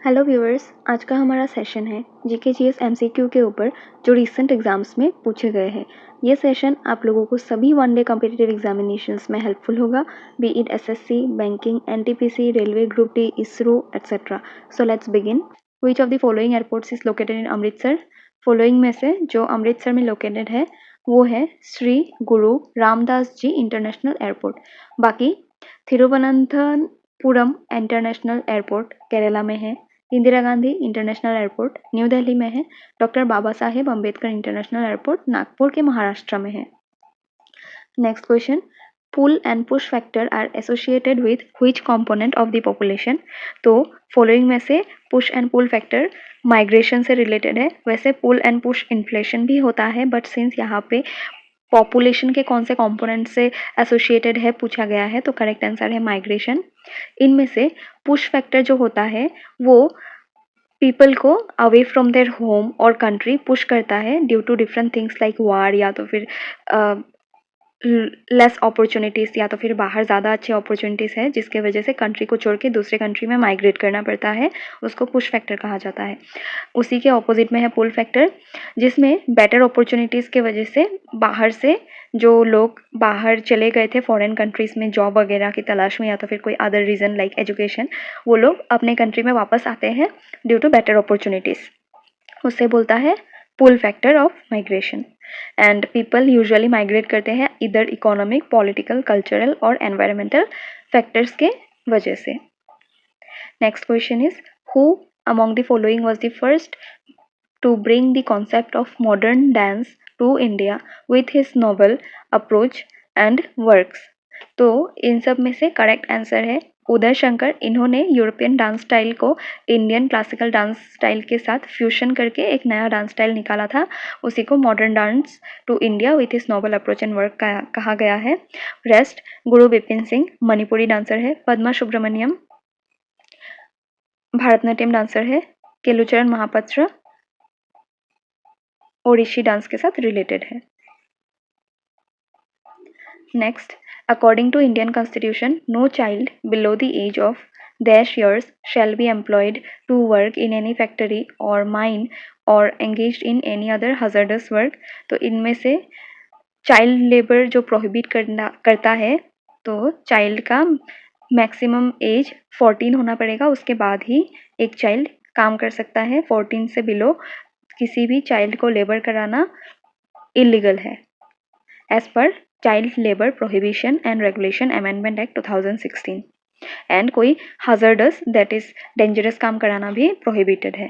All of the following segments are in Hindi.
हेलो व्यूअर्स, आज का हमारा सेशन है जीके/जीएस एमसीक्यू के ऊपर जो रिसेंट एग्जाम्स में पूछे गए हैं। ये सेशन आप लोगों को सभी वनडे कॉम्पिटिटिव एग्जामिनेशंस में हेल्पफुल होगा, B it SSC, banking, NTPC, railway group D, ISRO etcetera. So let's begin. Which of the following airports is located in Amritsar? Following में से जो अमृतसर में लोकेटेड है वो है श्री गुरु रामदास जी इंटरनेशनल एयरपोर्ट। बाकी थिरुवनंतपुरम इंटरनेशनल एयरपोर्ट केरला में है, Indira Gandhi international airport New Delhi में है, doctor Baba Saheb Ambedkar international airport Nagpur के महाराष्ट्र में है। Next question, pull and push factor are associated with which component of the population? तो फॉलोइंग में से push and pull factor migration से रिलेटेड है। वैसे पुल एंड पुश इन्फ्लेशन भी होता है, बट सिंस यहाँ पे पॉपुलेशन के कौन से कंपोनेंट से एसोसिएटेड है पूछा गया है, तो करेक्ट आंसर है माइग्रेशन। इनमें से पुश फैक्टर जो होता है वो पीपल को अवे फ्रॉम देयर होम और कंट्री पुश करता है due to different things like war, या तो फिर लेस अपॉर्चुनिटीज़, या तो फिर बाहर ज़्यादा अच्छे अपॉर्चुनिटीज़ है जिसके वजह से कंट्री को छोड़ के दूसरे कंट्री में माइग्रेट करना पड़ता है, उसको पुश फैक्टर कहा जाता है। उसी के ऑपोजिट में है पुल फैक्टर, जिसमें बेटर अपॉर्चुनिटीज़ के वजह से बाहर से जो लोग बाहर चले गए थे फॉरेन कंट्रीज़ में जॉब वगैरह की तलाश में, या तो फिर कोई अदर रीज़न लाइक एजुकेशन, वो लोग अपने कंट्री में वापस आते हैं ड्यू टू बेटर अपॉर्चुनिटीज़। उससे बोलता है pull factor of migration. And people usually migrate करते हैं इधर इकोनॉमिक, पॉलिटिकल, कल्चरल और एनवायरमेंटल फैक्टर्स के वजह से। Next question is, who among the following was the first to bring the concept of modern dance to India with his novel approach and works? तो इन सब में से करेक्ट आंसर है उदय शंकर। इन्होंने यूरोपियन डांस स्टाइल को इंडियन क्लासिकल डांस स्टाइल के साथ फ्यूशन करके एक नया डांस स्टाइल निकाला था, उसी को modern dance to India with his novel approach and work कहा गया है। रेस्ट गुरु बिपिन सिंह मणिपुरी डांसर है, पद्मा सुब्रमण्यम भारतनाट्यम डांसर है, केलुचरण महापात्र ओडिशी डांस के साथ रिलेटेड है। Next, according to Indian Constitution, no child below the age of dash years shall be employed to work in any factory or mine or engaged in any other hazardous work. तो इनमें से चाइल्ड लेबर जो प्रोहिबिट करता है, तो चाइल्ड का मैक्सिमम एज 14 होना पड़ेगा, उसके बाद ही एक चाइल्ड काम कर सकता है। 14 से बिलो किसी भी चाइल्ड को लेबर कराना इलीगल है as per child labour prohibition and regulation amendment act 2016। And कोई hazardous दैट इज डेंजरस काम कराना भी प्रोहिबिटेड है।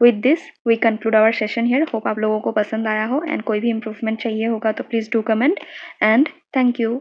With this we conclude our session here. Hope आप लोगों को पसंद आया हो, एंड कोई भी इम्प्रूवमेंट चाहिए होगा तो please do comment, and thank you.